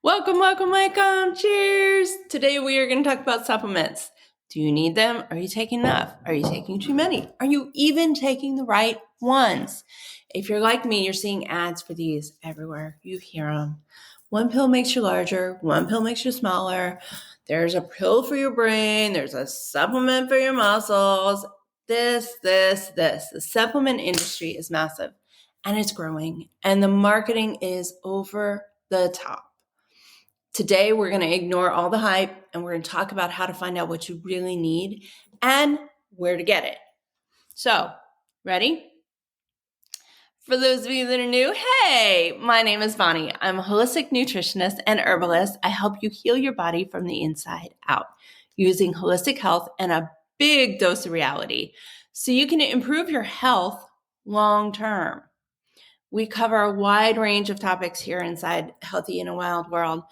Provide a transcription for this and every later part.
Welcome, welcome, welcome. Cheers. Today we are going to talk about supplements. Do you need them? Are you taking enough? Are you taking too many? Are you even taking the right ones? If you're like me, you're seeing ads for these everywhere. You hear them. One pill makes you larger. One pill makes you smaller. There's a pill for your brain. There's a supplement for your muscles. This. The supplement industry is massive and it's growing and the marketing is over the top. Today, we're going to ignore all the hype and we're going to talk about how to find out what you really need and where to get it. So, ready? For those of you that are new, hey, my name is Bonnie. I'm a holistic nutritionist and herbalist. I help you heal your body from the inside out using holistic health and a big dose of reality so you can improve your health long term. We cover a wide range of topics here inside Healthy in a Wild World.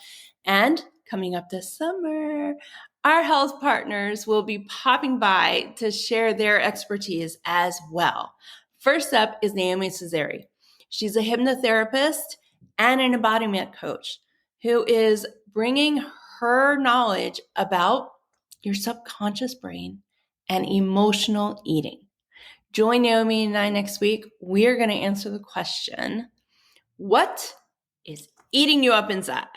And coming up this summer, our health partners will be popping by to share their expertise as well. First up is Naomi Cesari. She's a hypnotherapist and an embodiment coach who is bringing her knowledge about your subconscious brain and emotional eating. Join Naomi and I next week. We're going to answer the question, what is eating you up inside?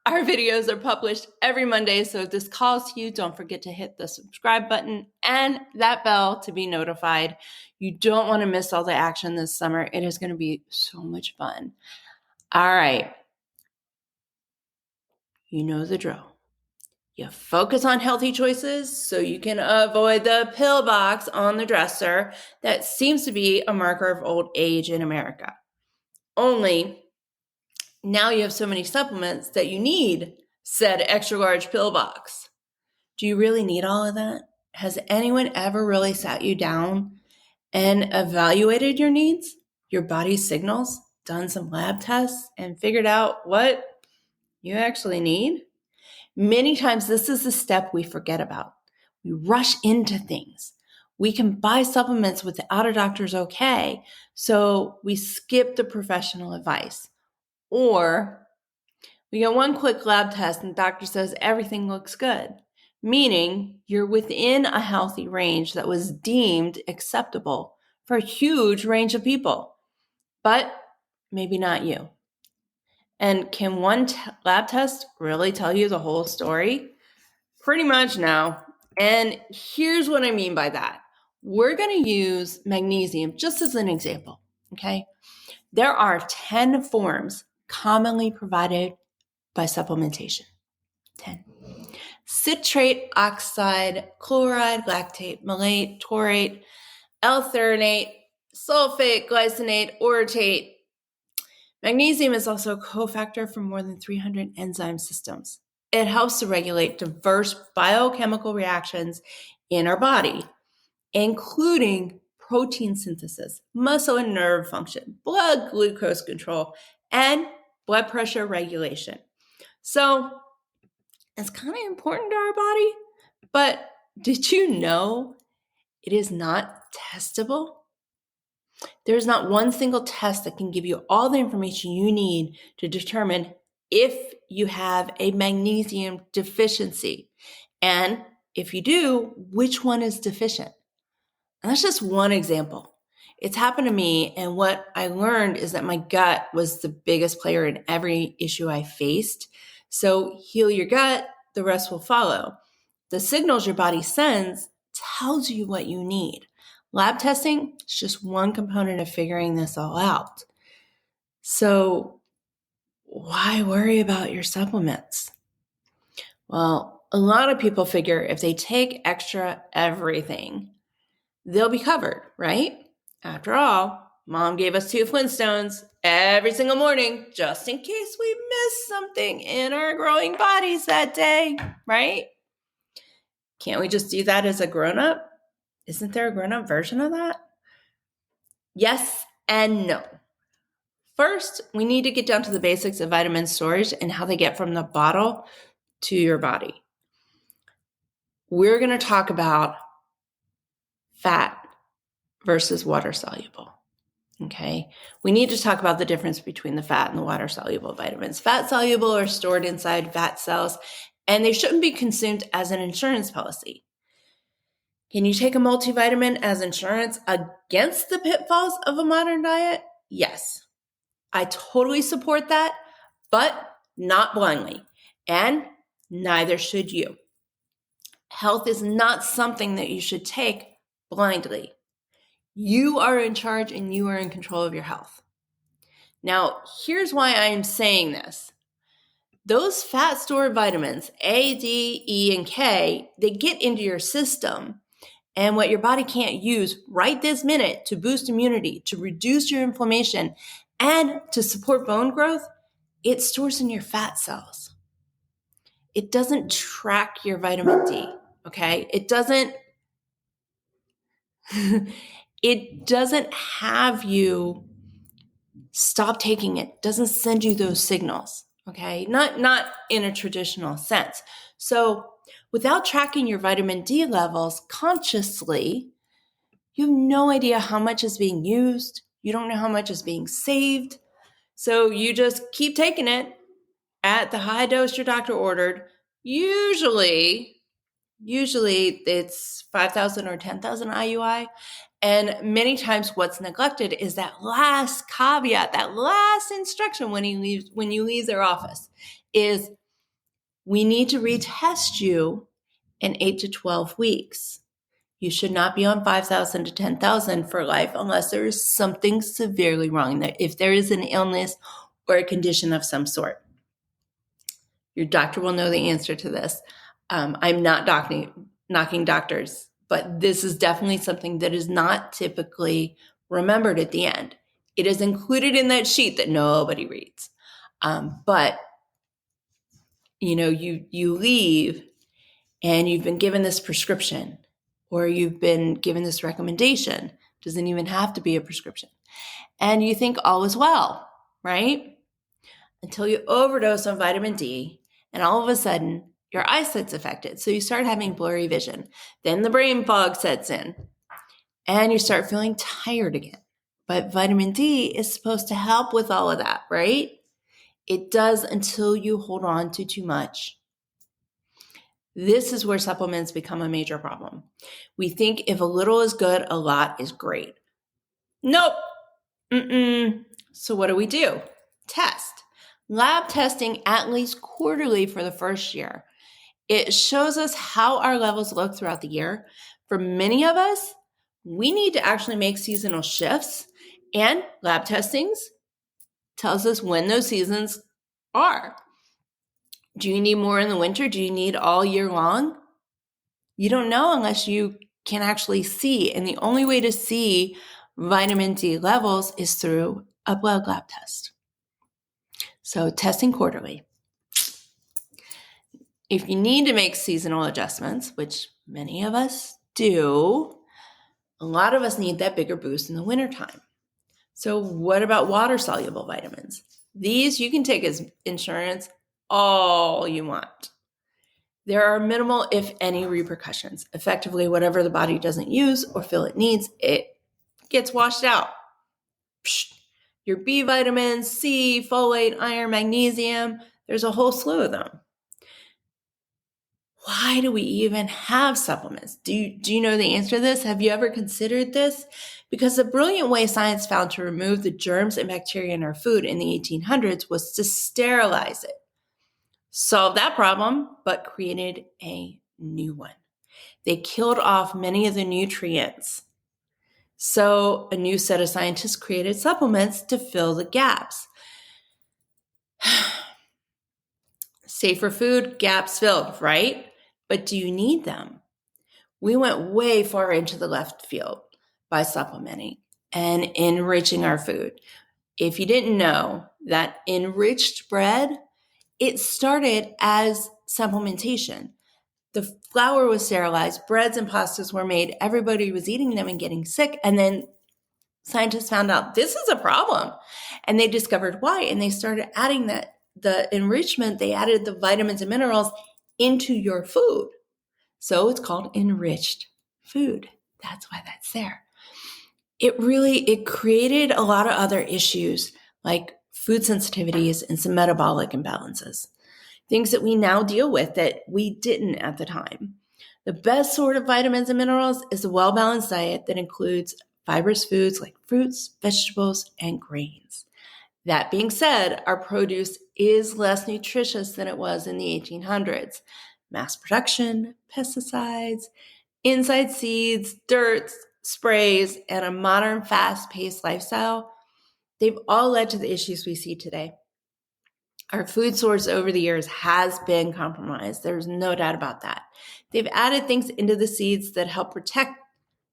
Our videos are published every Monday, so if this calls to you, don't forget to hit the subscribe button and that bell to be notified. You don't want to miss all the action this summer. It is going to be so much fun. All right. You know the drill. You focus on healthy choices so you can avoid the pill box on the dresser that seems to be a marker of old age in America. Only now you have so many supplements that you need said extra large pill box. Do you really need all of that? Has anyone ever really sat you down and evaluated your needs, your body's signals, done some lab tests, and figured out what you actually need? Many times this is the step we forget about. We rush into things. We can buy supplements without a doctor's okay, so we skip the professional advice. Or we get one quick lab test and the doctor says everything looks good, meaning you're within a healthy range that was deemed acceptable for a huge range of people, but maybe not you. And can one lab test really tell you the whole story? Pretty much no. And here's what I mean by that. We're going to use magnesium just as an example, okay? There are 10 forms commonly provided by supplementation. 10. Citrate, oxide, chloride, lactate, malate, taurate, L-threonate, sulfate, glycinate, orotate. Magnesium is also a cofactor for more than 300 enzyme systems. It helps to regulate diverse biochemical reactions in our body, including protein synthesis, muscle and nerve function, blood glucose control, and blood pressure regulation. So it's kind of important to our body, but did you know it is not testable? There's not one single test that can give you all the information you need to determine if you have a magnesium deficiency. And if you do, which one is deficient? And that's just one example. It's happened to me, and what I learned is that my gut was the biggest player in every issue I faced. So heal your gut, the rest will follow. The signals your body sends tells you what you need. Lab testing is just one component of figuring this all out. So why worry about your supplements? Well, a lot of people figure if they take extra everything, they'll be covered, right? After all, Mom gave us 2 Flintstones every single morning just in case we missed something in our growing bodies that day, right? Can't we just do that as a grown-up? Isn't there a grown-up version of that? Yes and no. First, we need to get down to the basics of vitamin storage and how they get from the bottle to your body. We're going to talk about fat versus water soluble. Okay, we need to talk about the difference between the fat and the water-soluble vitamins. Fat-soluble are stored inside fat cells, and they shouldn't be consumed as an insurance policy. Can you take a multivitamin as insurance against the pitfalls of a modern diet? Yes, I totally support that, but not blindly, and neither should you. Health is not something that you should take blindly. You are in charge and you are in control of your health. Now, here's why I'm saying this. Those fat stored vitamins, A, D, E, and K, they get into your system. And what your body can't use right this minute to boost immunity, to reduce your inflammation, and to support bone growth, it stores in your fat cells. It doesn't track your vitamin D, okay? It doesn't have you stop taking it. It doesn't send you those signals, okay? Not in a traditional sense. So without tracking your vitamin D levels consciously, you have no idea how much is being used. You don't know how much is being saved. So you just keep taking it at the high dose your doctor ordered. Usually it's 5,000 or 10,000 IUI. And many times what's neglected is that last caveat, that last instruction when you leave their office is we need to retest you in 8 to 12 weeks. You should not be on 5,000 to 10,000 for life unless there is something severely wrong. If there is an illness or a condition of some sort. Your doctor will know the answer to this. I'm not knocking doctors, but this is definitely something that is not typically remembered at the end. It is included in that sheet that nobody reads. But you leave and you've been given this prescription or you've been given this recommendation. Doesn't even have to be a prescription. And you think all is well, right? Until you overdose on vitamin D and all of a sudden your eyesight's affected. So you start having blurry vision. Then the brain fog sets in and you start feeling tired again. But vitamin D is supposed to help with all of that, right? It does until you hold on to too much. This is where supplements become a major problem. We think if a little is good, a lot is great. Nope. So what do? Test. Lab testing at least quarterly for the first year. It shows us how our levels look throughout the year. For many of us, we need to actually make seasonal shifts, and lab testings tells us when those seasons are. Do you need more in the winter? Do you need all year long? You don't know unless you can actually see. And the only way to see vitamin D levels is through a blood lab test. So testing quarterly. If you need to make seasonal adjustments, which many of us do, a lot of us need that bigger boost in the wintertime. So what about water-soluble vitamins? These you can take as insurance all you want. There are minimal, if any, repercussions. Effectively, whatever the body doesn't use or feel it needs, it gets washed out. Your B vitamins, C, folate, iron, magnesium, there's a whole slew of them. Why do we even have supplements? Do you know the answer to this? Have you ever considered this? Because the brilliant way science found to remove the germs and bacteria in our food in the 1800s was to sterilize it. Solved that problem, but created a new one. They killed off many of the nutrients. So a new set of scientists created supplements to fill the gaps. Safer food, gaps filled, right? But do you need them? We went way far into the left field by supplementing and enriching our food. If you didn't know that enriched bread, it started as supplementation. The flour was sterilized, breads and pastas were made, everybody was eating them and getting sick. And then scientists found out this is a problem. And they discovered why. And they started adding the enrichment, they added the vitamins and minerals into your food. So it's called enriched food. That's why that's there. it created a lot of other issues like food sensitivities and some metabolic imbalances, things that we now deal with that we didn't at the time. The best sort of vitamins and minerals is a well-balanced diet that includes fibrous foods like fruits, vegetables, and grains. That being said, our produce is less nutritious than it was in the 1800s. Mass production, pesticides, inside seeds, dirt, sprays, and a modern fast-paced lifestyle, they've all led to the issues we see today. Our food source over the years has been compromised. There's no doubt about that. They've added things into the seeds that help protect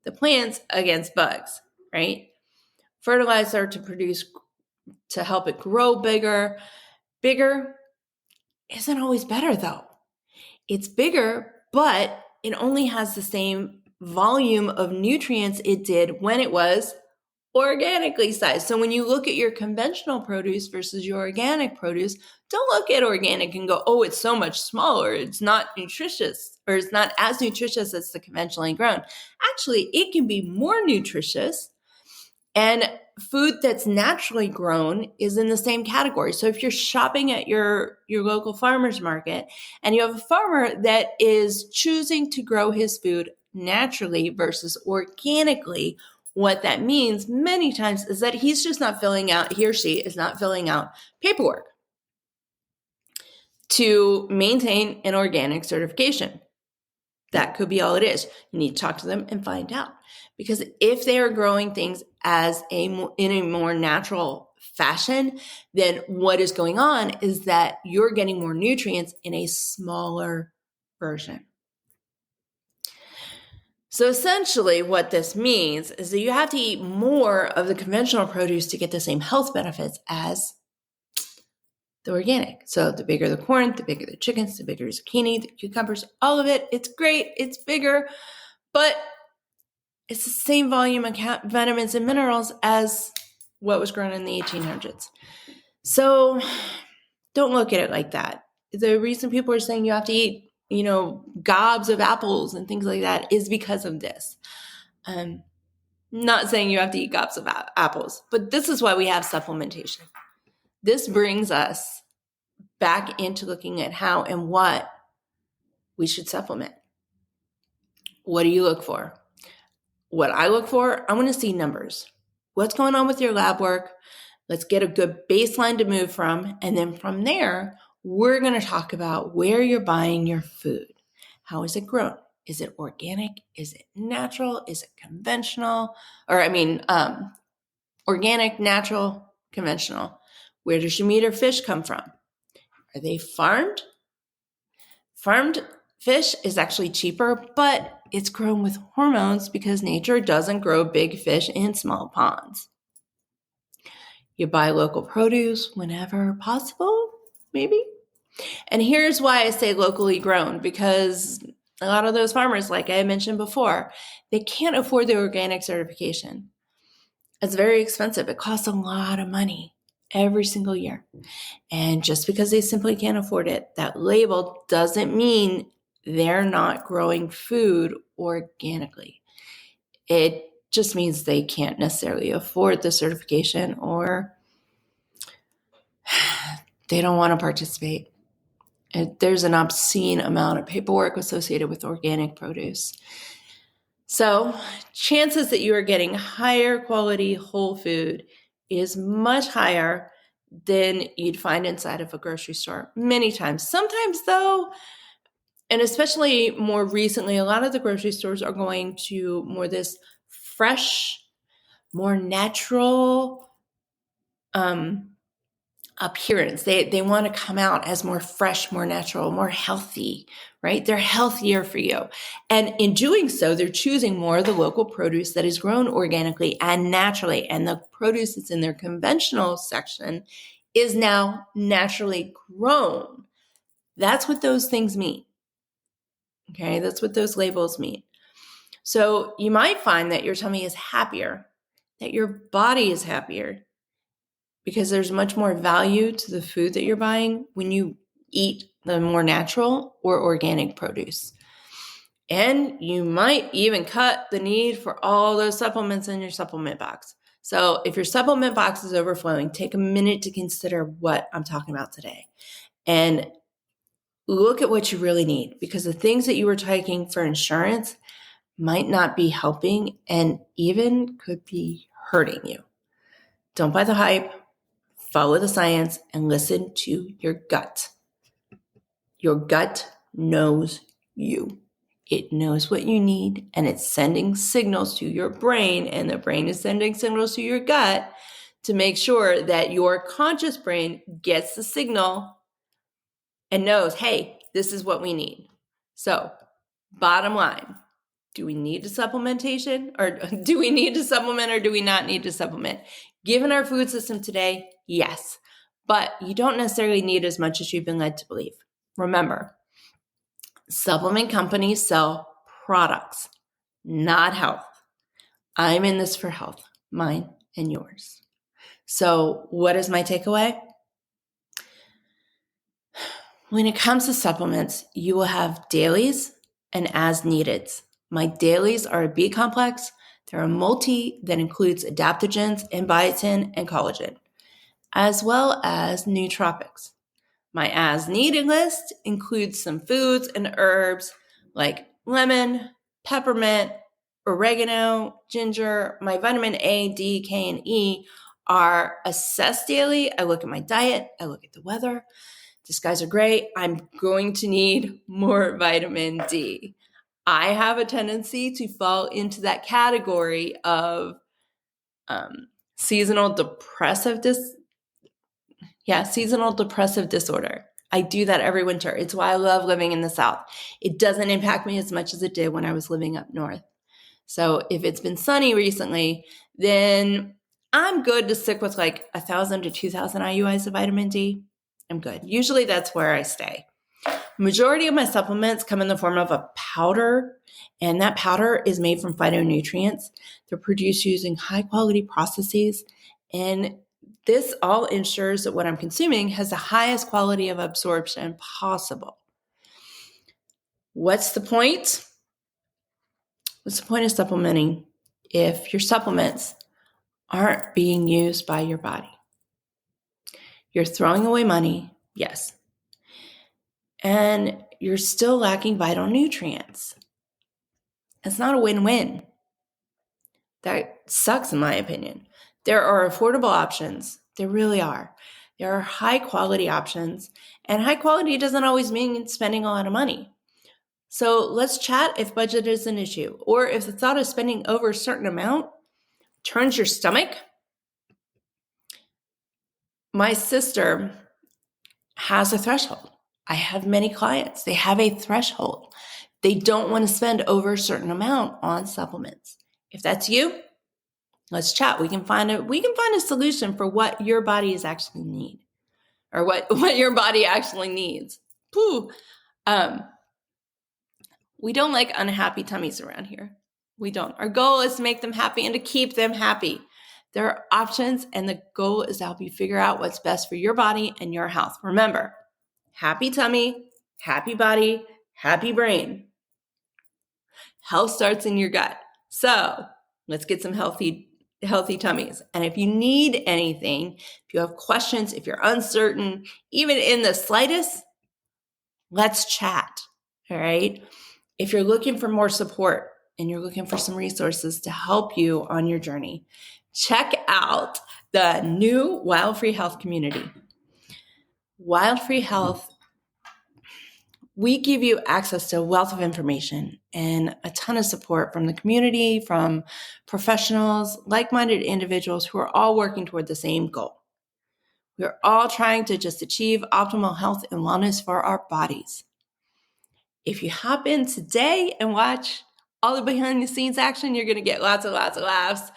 the plants against bugs, right? Fertilizer to help it grow bigger. Bigger isn't always better though. It's bigger, but it only has the same volume of nutrients it did when it was organically sized. So when you look at your conventional produce versus your organic produce, don't look at organic and go, oh, it's so much smaller. It's not nutritious, or it's not as nutritious as the conventionally grown. Actually, it can be more nutritious. And food that's naturally grown is in the same category. So if you're shopping at your local farmer's market and you have a farmer that is choosing to grow his food naturally versus organically, what that means many times is that he or she is not filling out paperwork to maintain an organic certification. That could be all it is. You need to talk to them and find out. Because if they are growing things in a more natural fashion, then what is going on is that you're getting more nutrients in a smaller version. So essentially what this means is that you have to eat more of the conventional produce to get the same health benefits as the organic. So the bigger the corn, the bigger the chickens, the bigger the zucchini, the cucumbers, all of it. It's great. It's bigger, but it's the same volume of vitamins and minerals as what was grown in the 1800s. So don't look at it like that. The reason people are saying you have to eat, gobs of apples and things like that is because of this. Not saying you have to eat gobs of apples, but this is why we have supplementation. This brings us back into looking at how and what we should supplement. What do you look for? What I look for, I want to see numbers. What's going on with your lab work? Let's get a good baseline to move from. And then from there, we're going to talk about where you're buying your food. How is it grown? Is it organic? Is it natural? Is it conventional? Organic, natural, conventional. Where does your meat or fish come from? Are they farmed? Farmed fish is actually cheaper, but it's grown with hormones because nature doesn't grow big fish in small ponds. You buy local produce whenever possible, maybe. And here's why I say locally grown, because a lot of those farmers, like I mentioned before, they can't afford the organic certification. It's very expensive. It costs a lot of money every single year. And just because they simply can't afford it, that label doesn't mean they're not growing food organically. It just means they can't necessarily afford the certification, or they don't want to participate. There's an obscene amount of paperwork associated with organic produce. So chances that you are getting higher quality whole food is much higher than you'd find inside of a grocery store many times. Sometimes though, and especially more recently, a lot of the grocery stores are going to more this fresh, more natural appearance. They want to come out as more fresh, more natural, more healthy, right? They're healthier for you. And in doing so, they're choosing more of the local produce that is grown organically and naturally. And the produce that's in their conventional section is now naturally grown. That's what those things mean. Okay, that's what those labels mean. So you might find that your tummy is happier, that your body is happier, because there's much more value to the food that you're buying when you eat the more natural or organic produce. And you might even cut the need for all those supplements in your supplement box. So if your supplement box is overflowing, take a minute to consider what I'm talking about today. And look at what you really need, because the things that you were taking for insurance might not be helping and even could be hurting you. Don't buy the hype, follow the science, and listen to your gut. Your gut knows you. It knows what you need, and it's sending signals to your brain, and the brain is sending signals to your gut to make sure that your conscious brain gets the signal and knows, hey, this is what we need. So, bottom line, do we need a supplementation, or do we need to supplement, or do we not need to supplement? Given our food system today, yes, but you don't necessarily need as much as you've been led to believe. Remember, supplement companies sell products, not health. I'm in this for health, mine and yours. So what is my takeaway? When it comes to supplements, you will have dailies and as needed. My dailies are a B complex. They're a multi that includes adaptogens and biotin and collagen, as well as nootropics. My as needed list includes some foods and herbs like lemon, peppermint, oregano, ginger. My vitamin A, D, K, and E are assessed daily. I look at my diet. I look at the weather. These guys are great. I'm going to need more vitamin D. I have a tendency to fall into that category of seasonal depressive disorder. I do that every winter. It's why I love living in the South. It doesn't impact me as much as it did when I was living up north. So if it's been sunny recently, then I'm good to stick with like 1,000 to 2,000 IUIs of vitamin D. I'm good. Usually that's where I stay. Majority of my supplements come in the form of a powder, and that powder is made from phytonutrients. They're produced using high quality processes, and this all ensures that what I'm consuming has the highest quality of absorption possible. What's the point? What's the point of supplementing if your supplements aren't being used by your body? You're throwing away money, yes. And you're still lacking vital nutrients. It's not a win-win. That sucks in my opinion. There are affordable options. There really are. There are high quality options, and high quality doesn't always mean spending a lot of money. So let's chat if budget is an issue, or if the thought of spending over a certain amount turns your stomach. My sister has a threshold. I have many clients. They have a threshold. They don't want to spend over a certain amount on supplements. If that's you, let's chat. We can find a solution for what your body is actually need, or what your body actually needs. We don't like unhappy tummies around here. We don't. Our goal is to make them happy and to keep them happy. There are options, and the goal is to help you figure out what's best for your body and your health. Remember, happy tummy, happy body, happy brain. Health starts in your gut. So let's get some healthy tummies. And if you need anything, if you have questions, if you're uncertain, even in the slightest, let's chat. All right. If you're looking for more support and you're looking for some resources to help you on your journey, check out the new Wild Free Health community. Wild Free Health, we give you access to a wealth of information and a ton of support from the community, from professionals, like-minded individuals who are all working toward the same goal. We're all trying to just achieve optimal health and wellness for our bodies. If you hop in today and watch all the behind the scenes action, you're going to get lots of laughs.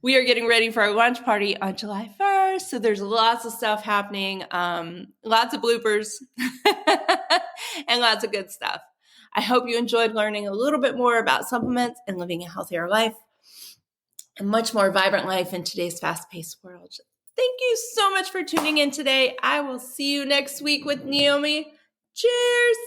We are getting ready for our launch party on July 1st. So there's lots of stuff happening, lots of bloopers and lots of good stuff. I hope you enjoyed learning a little bit more about supplements and living a healthier life, a much more vibrant life in today's fast-paced world. Thank you so much for tuning in today. I will see you next week with Naomi. Cheers.